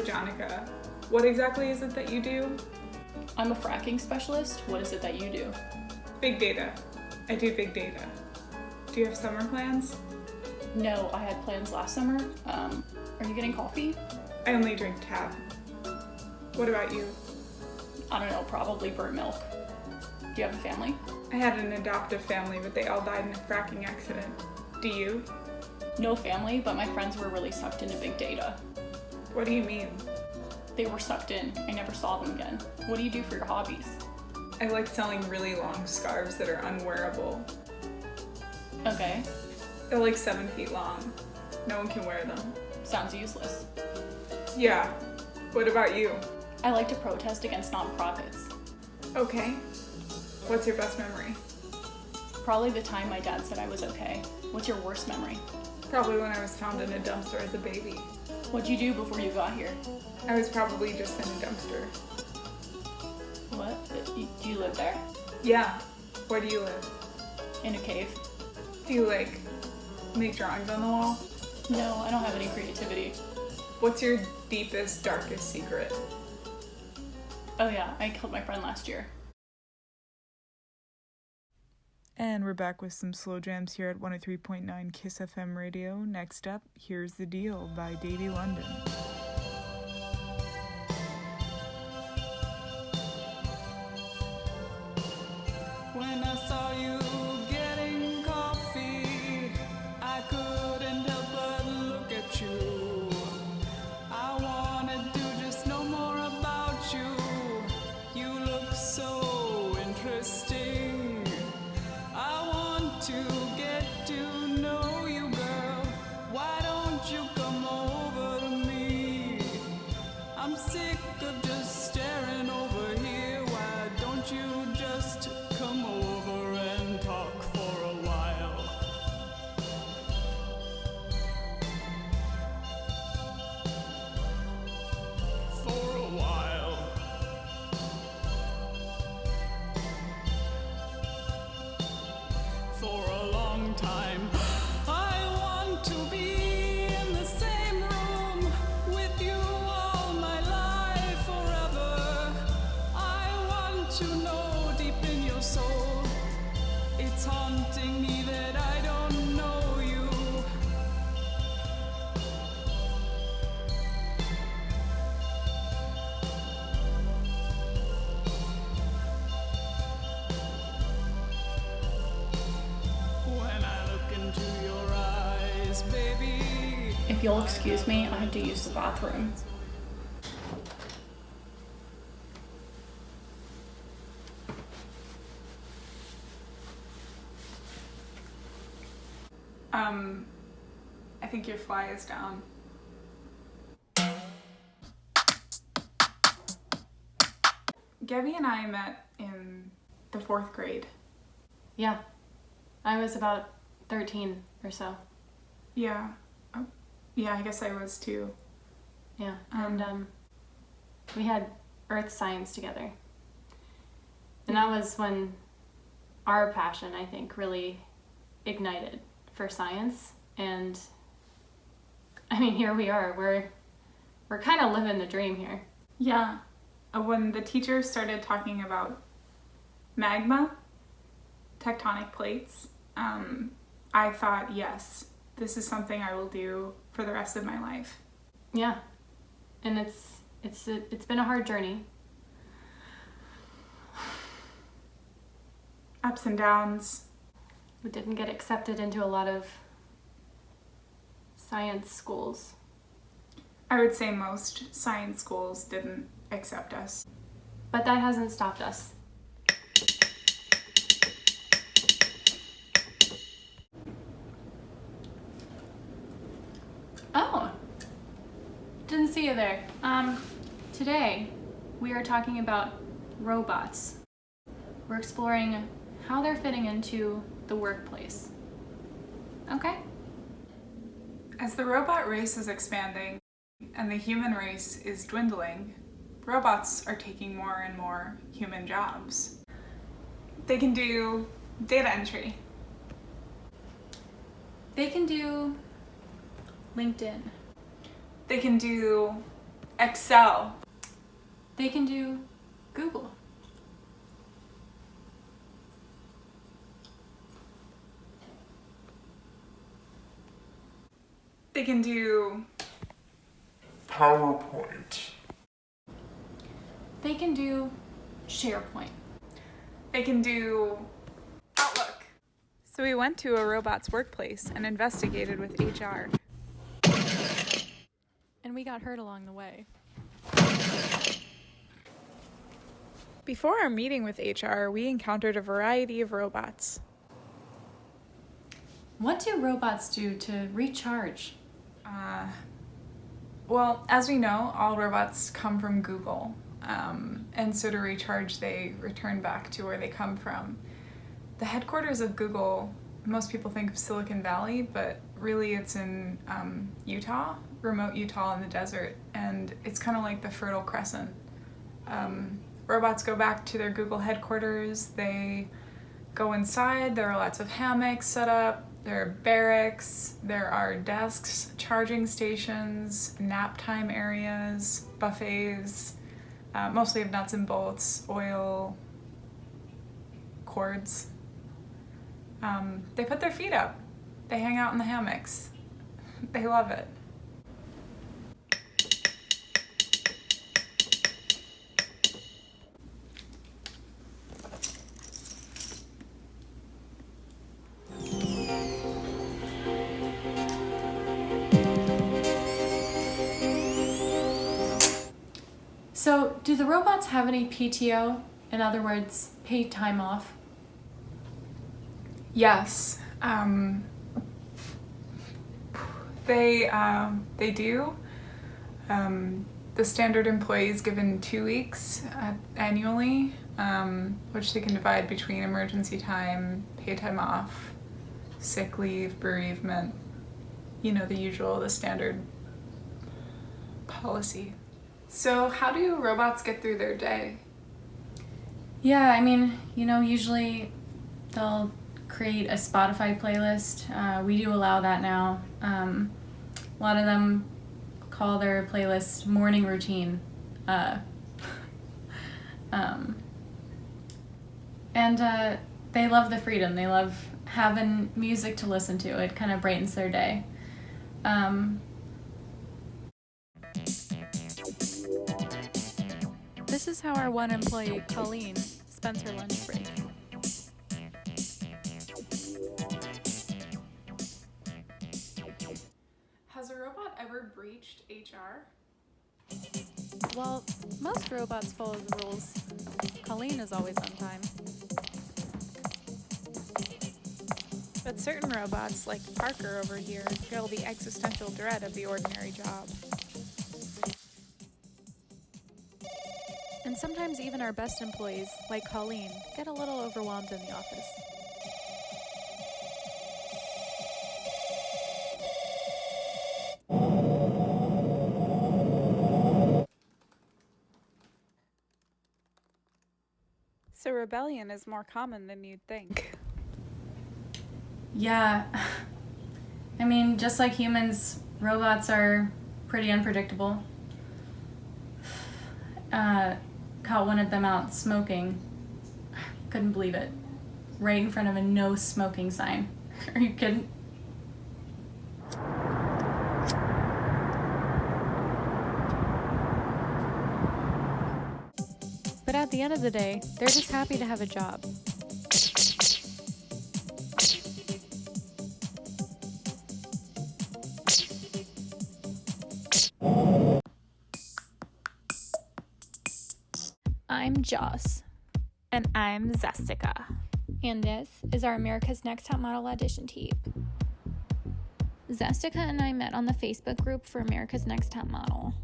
Janica. What exactly is it that you do? I'm a fracking specialist. What is it that you do? Big data. I do big data. Do you have summer plans? No, I had plans last summer. Are you getting coffee? I only drink tap. What about you? I don't know, probably burnt milk. Do you have a family? I had an adoptive family, but they all died in a fracking accident. Do you? No family, but my friends were really sucked into big data. What do you mean? They were sucked in. I never saw them again. What do you do for your hobbies? I like selling really long scarves that are unwearable. Okay. They're like 7 feet long. No one can wear them. Sounds useless. Yeah. What about you? I like to protest against nonprofits. Okay. What's your best memory? Probably the time my dad said I was okay. What's your worst memory? Probably when I was found in a dumpster as a baby. What'd you do before you got here? I was probably just in a dumpster. What? Do you live there? Yeah. Where do you live? In a cave? Do you, make drawings on the wall? No, I don't have any creativity. What's your deepest, darkest secret? Oh yeah, I killed my friend last year. And we're back with some slow jams here at 103.9 Kiss FM radio. Next up, Here's the Deal by Davey London. When I saw you getting coffee, I couldn't help but look at you. I wanted to just know more about you. You look so interesting. I want to get to know you, girl. Why don't you come over to me? I'm sick of just staring over here. Why don't you just come over and talk for a while? For a while. For a long time. I want to be in the same room with you all my life forever. I want to know deep in your soul. It's haunting me that I don't know you. When I look into your eyes, baby. If you'll excuse me, I have to use the bathroom. I think your fly is down. Gabby and I met in the 4th grade. Yeah, I was about 13 or so. Yeah. Oh, yeah, I guess I was too. Yeah, and we had earth science together. And that was when our passion, I think, really ignited for science. And I mean, here we are. We're kind of living the dream here. Yeah. When the teacher started talking about magma, tectonic plates, I thought, yes, this is something I will do for the rest of my life. Yeah, and it's been a hard journey. Ups and downs. We didn't get accepted into a lot of science schools. I would say most science schools didn't accept us. But that hasn't stopped us. Oh, didn't see you there. Today we are talking about robots. We're exploring how they're fitting into the workplace. Okay? As the robot race is expanding and the human race is dwindling, robots are taking more and more human jobs. They can do data entry. They can do LinkedIn. They can do Excel. They can do Google. They can do PowerPoint. They can do SharePoint. They can do Outlook. So we went to a robot's workplace and investigated with HR. And we got hurt along the way. Before our meeting with HR, we encountered a variety of robots. What do robots do to recharge? Well, as we know, all robots come from Google. And so to recharge, they return back to where they come from. The headquarters of Google, most people think of Silicon Valley, but really it's in Utah, remote Utah in the desert, and it's kind of like the Fertile Crescent. Robots go back to their Google headquarters, they go inside, there are lots of hammocks set up, there are barracks, there are desks, charging stations, nap time areas, buffets, mostly of nuts and bolts, oil, cords. They put their feet up. They hang out in the hammocks. They love it. So, do the robots have any PTO? In other words, paid time off? Yes, they do. The standard employee is given 2 weeks annually, which they can divide between emergency time, paid time off, sick leave, bereavement, the usual, the standard policy. So how do robots get through their day? Yeah, I mean, usually they'll create a Spotify playlist. We do allow that now. A lot of them call their playlist morning routine. And they love the freedom. They love having music to listen to. It kind of brightens their day. This is how our one employee, Colleen, spends her lunch break. Has a robot ever breached HR? Well, most robots follow the rules. Colleen is always on time. But certain robots, like Parker over here, feel the existential dread of the ordinary job. And sometimes even our best employees, like Colleen, get a little overwhelmed in the office. So rebellion is more common than you'd think. Yeah. I mean, just like humans, robots are pretty unpredictable. Caught one of them out smoking. Couldn't believe it. Right in front of a no smoking sign. Are you kidding? But at the end of the day, they're just happy to have a job. I'm Joss. And I'm Zestica. And this is our America's Next Top Model audition tape. Zestica and I met on the Facebook group for America's Next Top Model.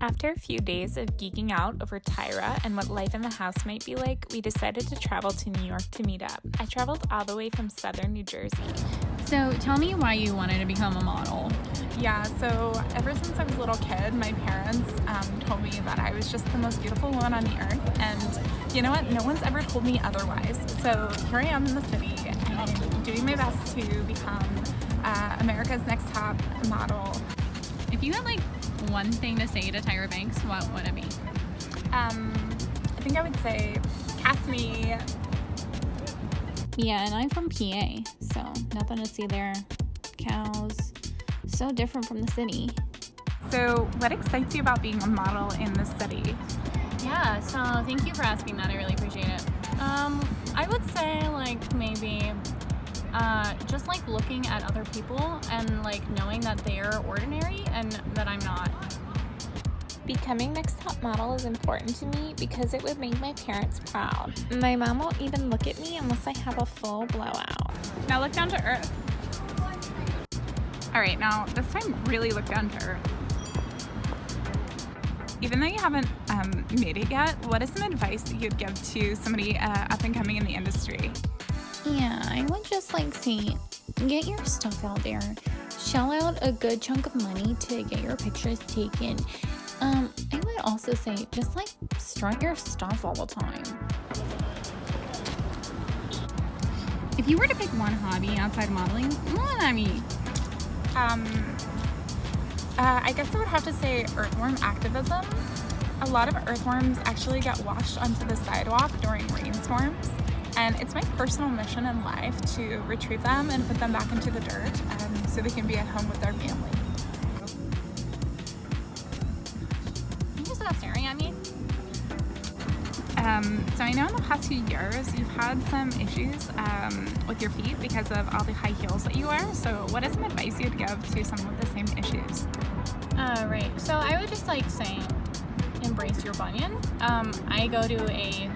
After a few days of geeking out over Tyra and what life in the house might be like, we decided to travel to New York to meet up. I traveled all the way from southern New Jersey. So tell me why you wanted to become a model. Yeah, so ever since I was a little kid, my parents told me that I was just the most beautiful woman on the earth, and you know what? No one's ever told me otherwise. So here I am in the city, and I'm doing my best to become America's Next Top Model. If you had like one thing to say to Tyra Banks, what would it be? I think I would say, cast me. Yeah, and I'm from PA, so nothing to see there. Cows, so different from the city. So, what excites you about being a model in the city? Yeah, so thank you for asking that. I really appreciate it. I would say, like, maybe just, like, looking at other people and, like, knowing that they're ordinary and that I'm not. Becoming next top model is important to me because it would make my parents proud. My mom won't even look at me unless I have a full blowout. Now look down to earth. All right, now this time really look down to earth. Even though you haven't made it yet, what is some advice that you'd give to somebody up and coming in the industry? Yeah, I would just like say, get your stuff out there. Shell out a good chunk of money to get your pictures taken. I would also say, just like strut your stuff all the time. If you were to pick one hobby outside modeling, what would that be? I guess I would have to say earthworm activism. A lot of earthworms actually get washed onto the sidewalk during rainstorms, and it's my personal mission in life to retrieve them and put them back into the dirt so they can be at home with their family. You just stop staring at me. So I know in the past few years you've had some issues with your feet because of all the high heels that you wear. So what is some advice you'd give to someone with the same issues? Right. So I would just like say, embrace your bunion. I go to a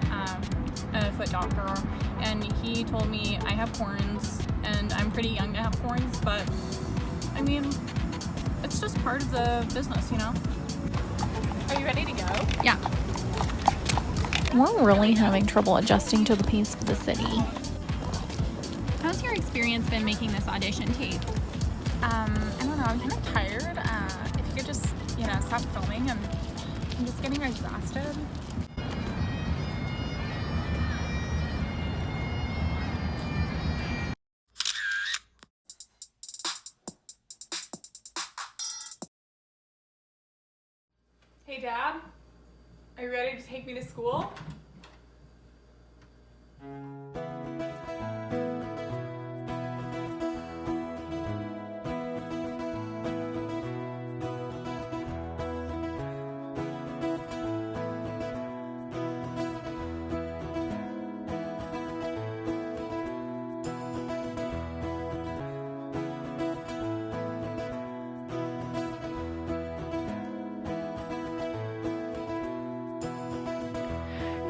foot doctor, and he told me I have corns, and I'm pretty young to have corns, but I mean, it's just part of the business, you know? Are you ready to go? Yeah. We're really having trouble adjusting to the pace of the city. How's your experience been making this audition tape? I don't know, I'm kind of tired. If you could just, stop filming, and I'm just getting exhausted. Hey, Dad, are you ready to take me to school?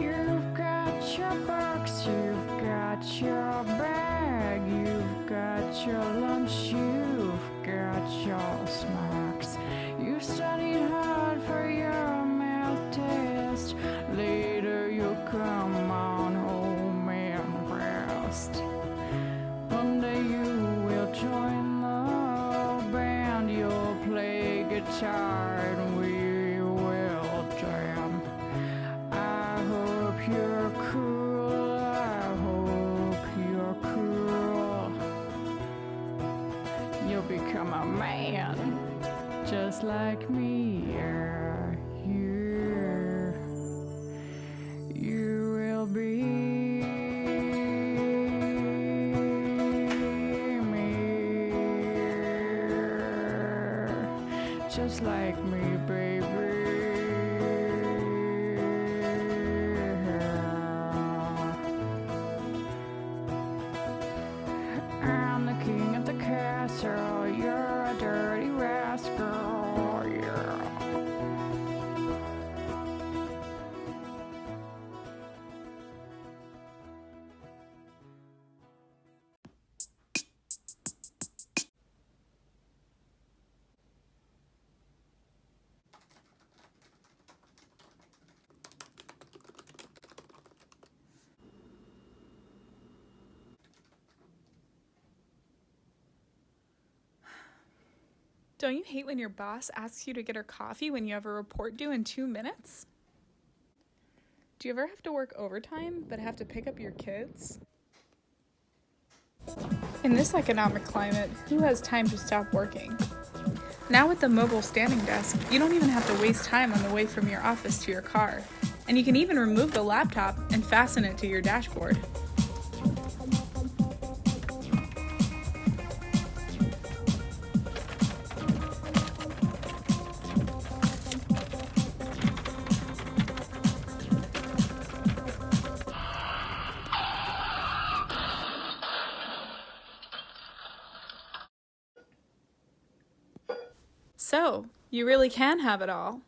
You've got your box, you've got your bag, you've got your lunch, you've got your snacks. You studied hard for your math test. Later you'll come on home and rest. One day you will join the band, you'll play guitar and we will jam. I hope you're cool, I hope you're cool. You'll become a man, just like me, yeah, yeah. You will be me, just like me, baby. I'm the king of the castle, you're a dirty rascal, yeah. Don't you hate when your boss asks you to get her coffee when you have a report due in 2 minutes? Do you ever have to work overtime but have to pick up your kids? In this economic climate, who has time to stop working? Now with the mobile standing desk, you don't even have to waste time on the way from your office to your car. And you can even remove the laptop and fasten it to your dashboard. So, you really can have it all.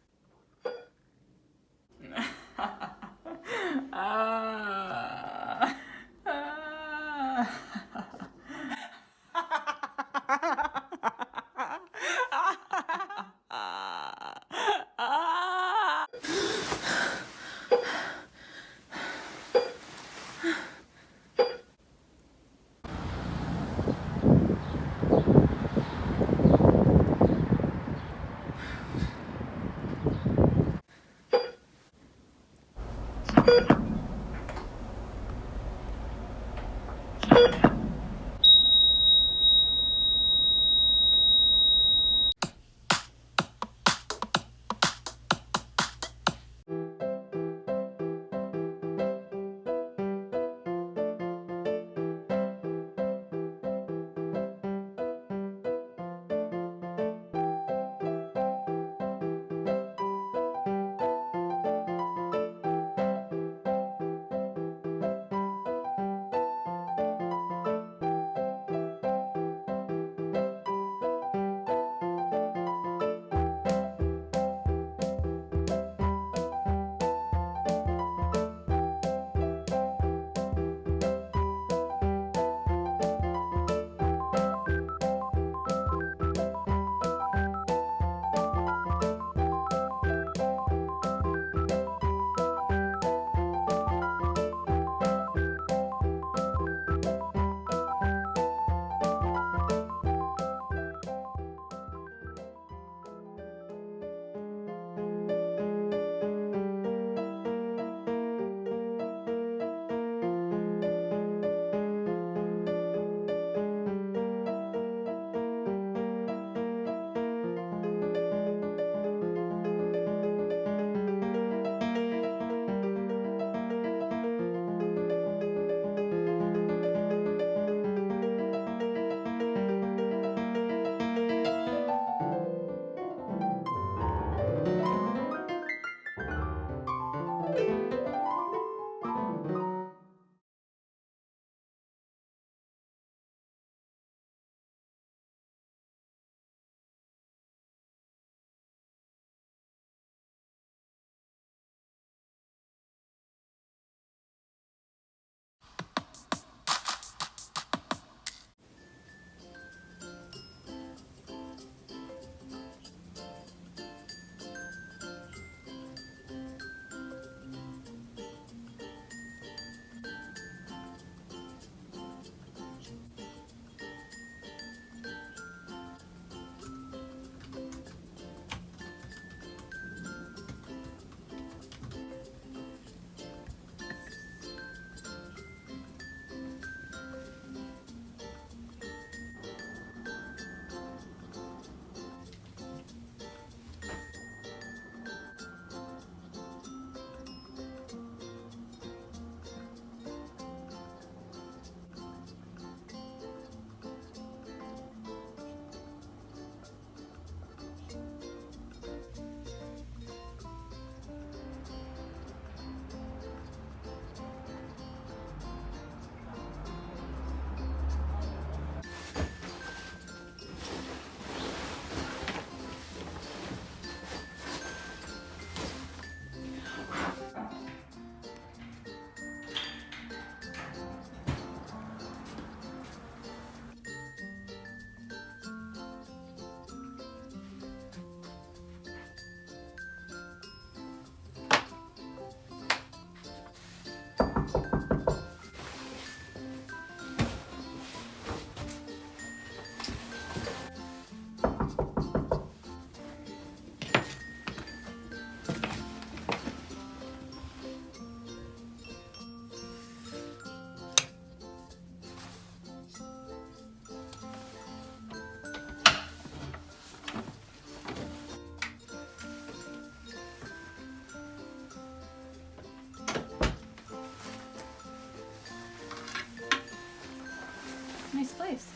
Nice place.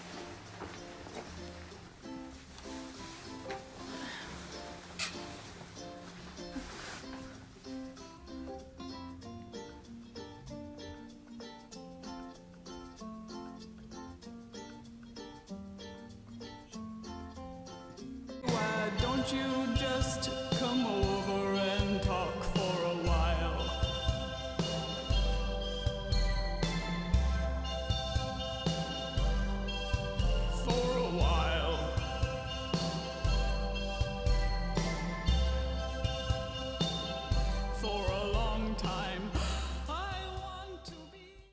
Why don't you just come over and talk